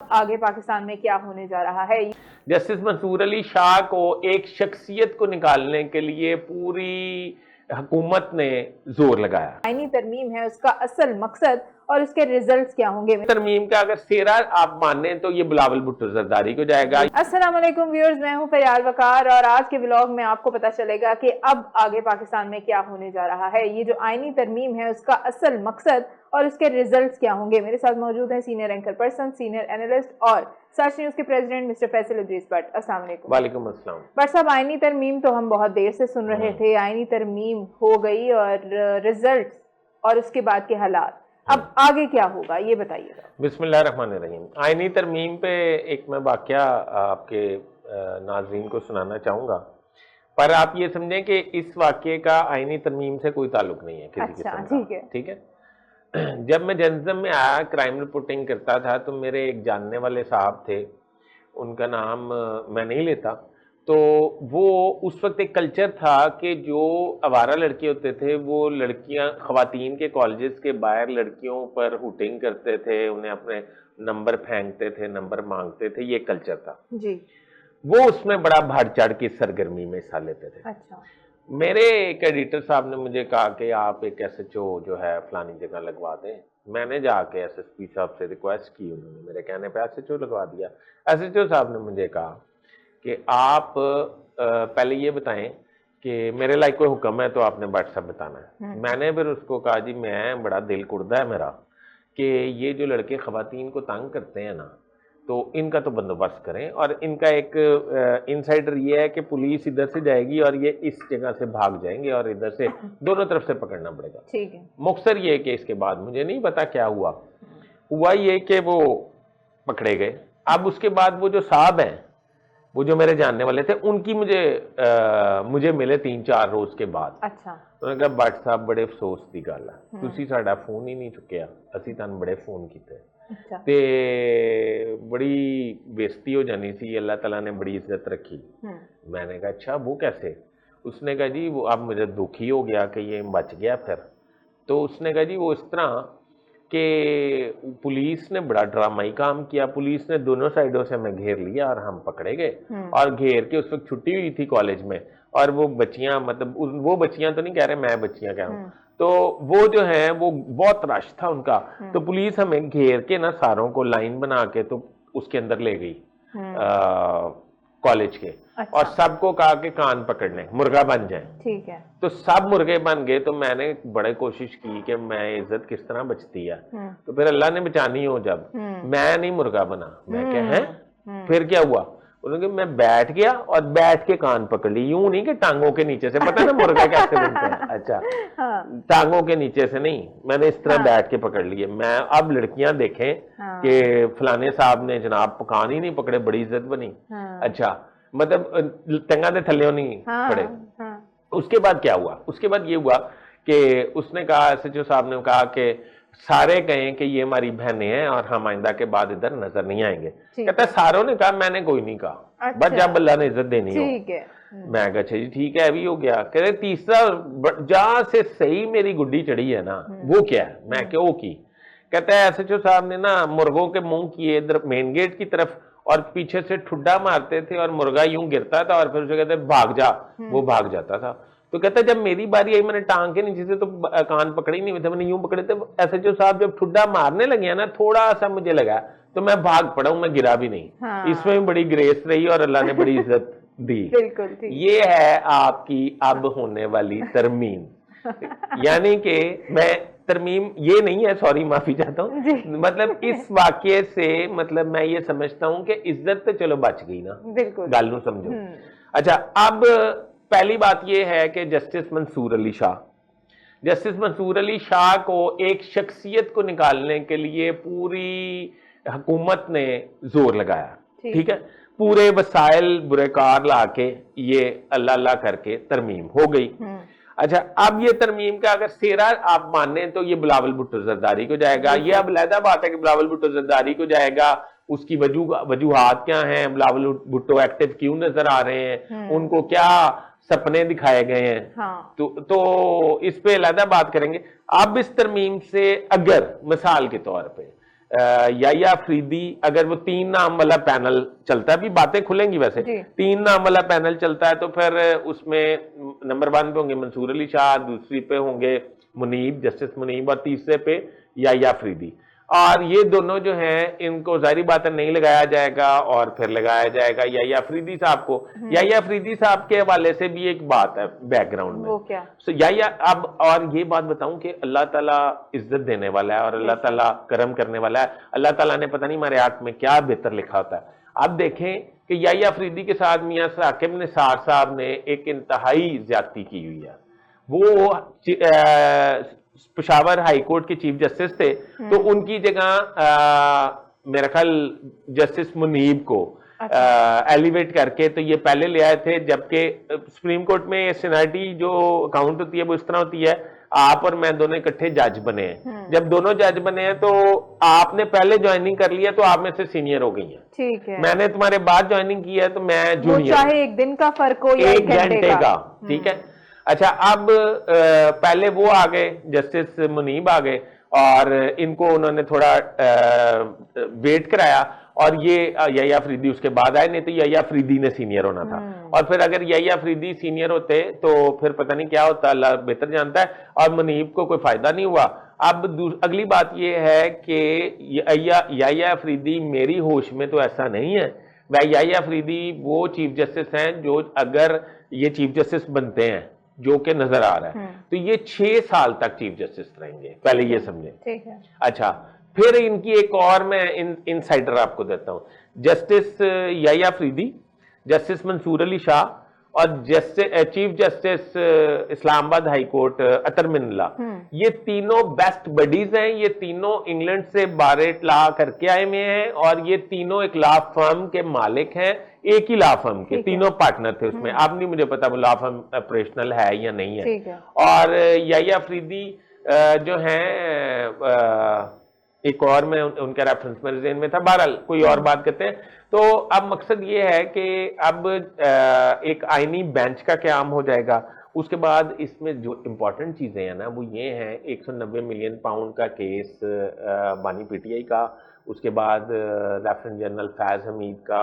आगे पाकिस्तान में क्या होने जा रहा है। जस्टिस मंसूर अली शाह को एक शख्सियत को निकालने के लिए पूरी हुकूमत ने जोर लगाया। आईनी तरमीम है, उसका असल मकसद और उसके रिजल्ट्स क्या होंगे। तरमीम का अगर सेरा आप माने तो ये बिलावल भुट्टो जरदारी को जाएगा। अस्सलाम वालेकुम व्यूअर्स, मैं हूं फयाल वकार और आज के व्लॉग में आपको पता चलेगा कि अब आगे पाकिस्तान में क्या होने जा रहा है। ये जो आईनी तरमीम है उसका असल मकसद और उसके रिजल्ट्स क्या होंगे। मेरे साथ मौजूद हैं senior anchor person, senior analyst और सर्च न्यूज के प्रेसिडेंट मिस्टर फैसल इद्रीस भट्ट। अस्सलाम वालेकुम। वालेकुम अस्सलाम। भट्ट साहब, आईनी तरमीम तो हम बहुत देर से सुन रहे थे, आईनी तरमीम हो गई और रिजल्ट और उसके बाद के हालात, अब आगे क्या होगा ये बताइएगा। बिस्मिल्लाहिर्रहमानिर्रहीम। आईनी तरमीम पे एक मैं वाकया आपके नाज़रीन को सुनाना चाहूँगा, पर आप ये समझें कि इस वाकये का आईनी तरमीम से कोई ताल्लुक नहीं है किसी किस्म का। ठीक है। जब मैं जर्नलिज्म में आया, क्राइम रिपोर्टिंग करता था, तो मेरे एक जानने वाले साहब थे, उनका नाम मैं नहीं लेता, तो वो उस वक्त एक कल्चर था कि जो आवारा लड़के होते थे वो लड़कियां ख़वातीन के कॉलेजेस के बाहर लड़कियों पर हुटिंग करते थे, उन्हें अपने नंबर फेंकते थे, नंबर मांगते थे, ये कल्चर था जी। वो उसमें बड़ा बढ़ चढ़ के सरगर्मी में हिस्सा लेते थे। अच्छा। मेरे एक एडिटर साहब ने मुझे कहा कि आप एक SHO जो है फलानी जगह लगवा दें। मैंने जाके SSP साहब से रिक्वेस्ट की, उन्होंने मेरे कहने पे SHO लगवा दिया। SHO साहब ने मुझे कहा कि आप पहले ये बताएं कि मेरे लायक कोई हुक्म है तो आपने व्हाट्सएप बताना है। मैंने फिर उसको कहा जी मैं बड़ा दिल कुर्दा है मेरा कि ये जो लड़के ख़वातीन को तंग करते हैं ना, तो इनका तो बंदोबस्त करें। और इनका एक इनसाइडर ये है कि पुलिस इधर से जाएगी और ये इस जगह से भाग जाएंगे और इधर से दोनों तरफ से पकड़ना पड़ेगा। ठीक है। मुख्तसर ये कि इसके बाद मुझे नहीं पता क्या हुआ ये कि वो पकड़े गए। अब उसके बाद वो जो साहब हैं, वो जो मेरे जानने वाले थे, उनकी मुझे मिले 3-4 रोज के बाद। अच्छा। उन्होंने कहा भट्ट साहब बड़े अफसोस की गल है, तुसी साडा फोन ही नहीं चुकिया, असी तुहानू बड़े फोन किए। अच्छा। ते बड़ी बेइज्जती हो जानी सी, अल्लाह ताला ने बड़ी इज्जत रखी। मैंने कहा अच्छा वो कैसे? उसने कहा जी वो अब मुझे दुखी हो गया कि ये बच गया। फिर तो उसने कहा जी वो इस तरह कि पुलिस ने बड़ा ड्रामाई काम किया। पुलिस ने दोनों साइडों से हमें घेर लिया और हम पकड़े गए। और घेर के उस वक्त छुट्टी हुई थी कॉलेज में, और वो बच्चियां, मतलब वो बच्चियां तो नहीं कह रहे, मैं बच्चियां कह रहा हूँ, तो वो जो है वो बहुत रश था उनका। तो पुलिस हमें घेर के ना सारों को लाइन बना के तो उसके अंदर ले गई कॉलेज के। अच्छा। और सबको कहा कि कान पकड़ने, मुर्गा बन जाए। ठीक है। तो सब मुर्गे बन गए। तो मैंने बड़े कोशिश की कि मैं इज्जत किस तरह बचती है, तो फिर अल्लाह ने बचानी हो। जब मैं नहीं मुर्गा बना, मैं क्या है, फिर क्या हुआ, उन्होंने मैं बैठ गया और बैठ के कान पकड़ ली। यूं नहीं कि टांगों के नीचे से, पता है ना मुर्गा कैसे बनता है। अच्छा। हाँ। टांगों के नीचे से नहीं, मैंने इस तरह हाँ। बैठ के पकड़ लिए। मैं अब लड़कियां देखें कि फलाने साहब ने जनाब कान ही नहीं पकड़े, बड़ी इज्जत बनी। अच्छा, मतलब टंगा दे थल्ले नहीं पड़े। उसके बाद क्या हुआ? उसके बाद ये हुआ कि उसने कहा, SHO साहब ने कहा कि सारे कहें कि ये हमारी बहनें हैं और हम आइंदा के बाद इधर नजर नहीं आएंगे। कहता है सारों ने कहा, मैंने कोई नहीं कहा। अच्छा। बस जब अल्लाह ने इज्जत देनी हो। ठीक है। मैं कहा अच्छा जी ठीक है, अभी हो गया। कह रहे तीसरा जहां से सही मेरी गुड्डी चढ़ी है ना, वो क्या है? मैं क्या वो की? कहता है SHO साहब ने ना मुर्गों के मुंह किए इधर मेन गेट की तरफ और पीछे से ठुड्डा मारते थे और मुर्गा यूं गिरता था और फिर उसे कहते भाग जा, वो भाग जाता था। तो कहता जब मेरी बारी आई, मैंने टांग के नीचे से तो कान पकड़े ही नहीं हुए थे, मैंने यूं पकड़े थे। SHO साहब जब ठुड्डा मारने लगे ना, थोड़ा सा मुझे लगा तो मैं भाग पड़ा हूं, मैं गिरा भी नहीं। हाँ। इसमें भी बड़ी ग्रेस रही और अल्लाह ने बड़ी इज्जत दी। बिल्कुल। ये है आपकी अब होने वाली तरमीम। यानी कि मैं तरमीम ये नहीं है, सॉरी माफी चाहता हूँ, मतलब इस वाक्य से मतलब मैं ये समझता हूं कि इज्जत तो चलो बच गई ना। बिल्कुल। गल नूं समझो। अच्छा, अब पहली बात यह है कि जस्टिस मंसूर अली शाह को एक शख्सियत को निकालने के लिए पूरी हुकूमत ने जोर लगाया। ठीक है। पूरे वसाइल बुरेकार ला के ये अल्लाह करके तरमीम हो गई। अच्छा, अब ये तरमीम का अगर सेरा आप माने तो ये बिलावल भुट्टो जरदारी को जाएगा। ये अब अलहदा बात है कि बिलावल भुट्टो जरदारी को जाएगा, उसकी वजूहात क्या हैं, बिलावल भुट्टो एक्टिव क्यों नजर आ रहे हैं, उनको क्या सपने दिखाए गए हैं। हाँ। तो इस पे अलहदा बात करेंगे। अब इस तरमीम से अगर मिसाल के तौर पे याया अफरीदी, अगर वो 3 नाम वाला पैनल चलता है, अभी बातें खुलेंगी वैसे, 3 नाम वाला पैनल चलता है तो फिर उसमें नंबर 1 पे होंगे मंसूर अली शाह, दूसरी पे होंगे मुनीब, जस्टिस मुनीब, और तीसरे पे याया अफरीदी। और ये दोनों जो हैं इनको जाहिर बात है नहीं लगाया जाएगा, और फिर लगाया जाएगा याया अफरीदी साहब को। याया अफरीदी साहब के हवाले से भी एक बात है बैकग्राउंड में, वो क्या? याया, अब और ये बात बताऊं कि अल्लाह ताला इज्जत देने वाला है और अल्लाह ताला करम करने वाला है। अल्लाह ताला ने पता नहीं हमारे हाथ में क्या बेहतर लिखा होता है। अब देखें कि याया अफरीदी के साथ मियां साकिब निसार साहब ने एक इंतहाई ज्यादती की हुई है। वो पेशावर हाई कोर्ट के चीफ जस्टिस थे, तो उनकी जगह मेरा ख्याल जस्टिस मुनीब को एलिवेट करके तो ये पहले ले आए थे, जबकि सुप्रीम कोर्ट में सीनियरिटी जो अकाउंट होती है वो इस तरह होती है, आप और मैं दोनों इकट्ठे जज बने हैं। जब दोनों जज बने हैं तो आपने पहले ज्वाइनिंग कर लिया तो आप में से सीनियर हो गई हैं, ठीक है, मैंने तुम्हारे बाद ज्वाइनिंग की है तो मैं जूनियर, चाहे एक दिन का फर्क हो या 1 घंटे का, ठीक है। अच्छा, अब पहले वो आ गए, जस्टिस मुनीब आ गए, और इनको उन्होंने थोड़ा वेट कराया, और ये याया अफरीदी उसके बाद आए, नहीं तो याया अफरीदी ने सीनियर होना था। और फिर अगर याया अफरीदी सीनियर होते तो फिर पता नहीं क्या होता, अल्लाह बेहतर जानता है, और मुनीब को कोई फायदा नहीं हुआ। अब अगली बात ये है कि याया अफरीदी मेरी होश में तो ऐसा नहीं है। वह याया अफरीदी वो चीफ जस्टिस हैं जो अगर ये चीफ जस्टिस बनते हैं, जो कि नजर आ रहा है, तो ये 6 साल तक चीफ जस्टिस रहेंगे, पहले ये समझें, ठीक है। अच्छा, फिर इनकी एक और मैं इनसाइडर आपको देता हूं, जस्टिस याया अफरीदी, जस्टिस मंसूर अली शाह, और chief justice Islamabad high court Athar Minallah, ये तीनों बेस्ट बडीज हैं। ये तीनों इंग्लैंड से बारेट लॉ करके आए हुए हैं, और ये तीनों एक लॉ फर्म के मालिक हैं, एक ही लॉ फर्म के, तीनों पार्टनर थे उसमें। अब नहीं मुझे पता वो लॉ फर्म ऑपरेशनल है या नहीं है। और याया अफरीदी जो हैं, एक और में उनका रेफरेंस मेरे ज़हन में था, बहरहाल कोई और बात करते हैं। तो अब मकसद ये है कि अब एक आईनी बेंच का क़याम हो जाएगा। उसके बाद इसमें जो इंपॉर्टेंट चीज़ें हैं ना वो ये हैं, 190 मिलियन पाउंड का केस बानी पीटीआई का, उसके बाद लेफ्टिनेंट जनरल फैज़ हमीद का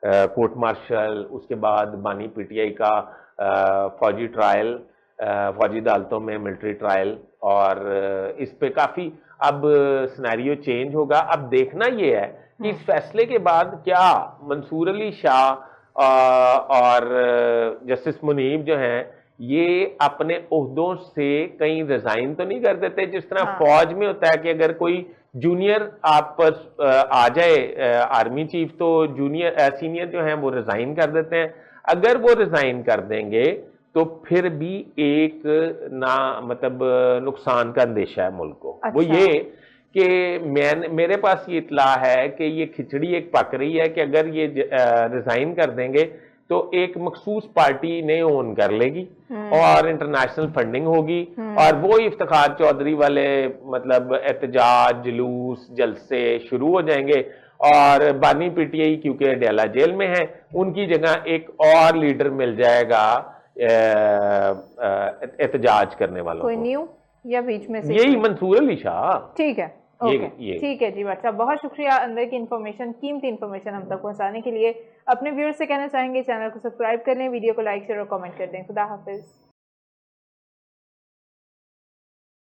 कोर्ट मार्शल, उसके बाद बानी पीटीआई का फौजी ट्रायल, फौजी अदालतों में मिलिट्री ट्रायल, और इस पे काफ़ी अब सिनेरियो चेंज होगा। अब देखना यह है कि इस फैसले के बाद क्या मंसूर अली शाह और जस्टिस मुनीब जो हैं ये अपने ओहदों से कहीं रिजाइन तो नहीं कर देते, जिस तरह फौज में होता है कि अगर कोई जूनियर आप पर आ जाए आर्मी चीफ, तो जूनियर सीनियर जो हैं वो रिजाइन कर देते हैं। अगर वो रिजाइन कर देंगे तो फिर भी एक मतलब नुकसान का अंदेशा है मुल्क को। अच्छा। वो ये कि मेरे पास ये इतला है कि ये खिचड़ी एक पक रही है कि अगर ये रिजाइन कर देंगे तो एक मखसूस पार्टी ने ओन कर लेगी और इंटरनेशनल फंडिंग होगी, और वो इफ्तिखार चौधरी वाले मतलब एहतजाज, जुलूस, जलसे शुरू हो जाएंगे, और बानी पीटीआई क्योंकि डेला जेल में है, उनकी जगह एक और लीडर मिल जाएगा एहतजाज करने वालों को। न्यू या बीच में से यही मंसूर अली शाह। ठीक है, ये ठीक है जी। अच्छा, बहुत शुक्रिया अंदर की इन्फॉर्मेशन, कीमती इन्फॉर्मेशन हम तक पहुंचाने के लिए। अपने व्यूअर्स से कहना चाहेंगे चैनल को सब्सक्राइब कर लें, वीडियो को लाइक शेयर और कमेंट कर दें। खुदा हाफिज।